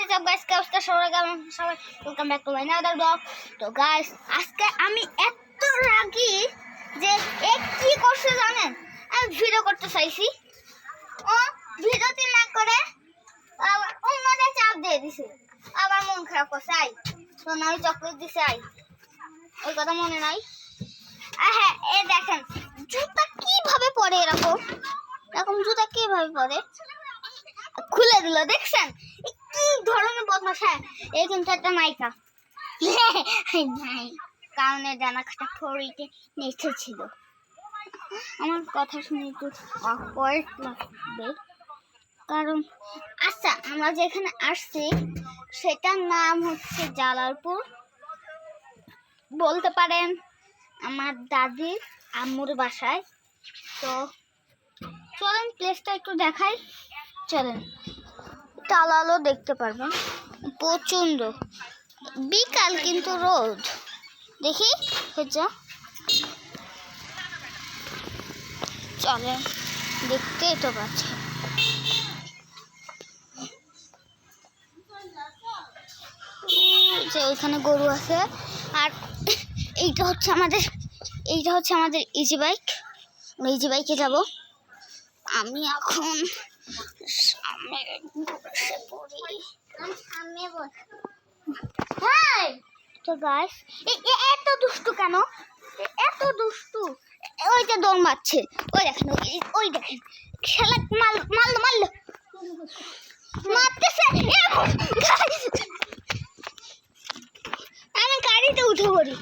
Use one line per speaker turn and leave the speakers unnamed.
What's up guys, কেমন সবাই সবাই welcome back to my another blog. তো গাইস আজকে আমি এত রাগী যে কি করছে জানেন, আমি ভিডিও করতে চাইছি, ও ভিডিওতে না করে আবার অন্যদের চাপ দিয়ে দিছে, আবার মন খারাপ করছে। আই তো আমি চকলেট দিছে, আই ওই কথা মনে নাই। হ্যাঁ এ দেখেন জুতা কিভাবে পরে, এরকম এরকম জুতা কিভাবে পরে, খুলে দিল। দেখছেন কি ধরনের বদমাশ। হ্যাঁ এই কিন্তু একটা নায়িকা নাই, কারণ এর ডানা কাটা ফরিতে নেচে ছিল। আমার কথা শুনে একটু অকওয়ার্ড লাগবে, কারণ আচ্ছা আমরা যেখানে আসছি সেটার নাম হচ্ছে জালালপুর, বলতে পারেন আমার দাদির আম্মুর বাসায়। তো চলেন প্লেসটা একটু দেখাই, চলেন। তালালো দেখতে পারবেন, প্রচন্ড বিকাল কিন্তু রোদ, দেখি হচ্ছে। চলেন দেখতেই তো পাচ্ছেন, যে ওইখানে গরু আছে। আর এইটা হচ্ছে আমাদের ইজি বাইক, ইজি বাইকে যাব। আমি এখন সামনে বসে পড়ি, তো গাইস এত দুষ্টু কেন, এত দুষ্টু। ওইটা দৌড় মারছে, ওই দেখেন, ওই দেখেন খেলা মারলো মারতেছে। আমি গাড়িতে উঠে পড়ি।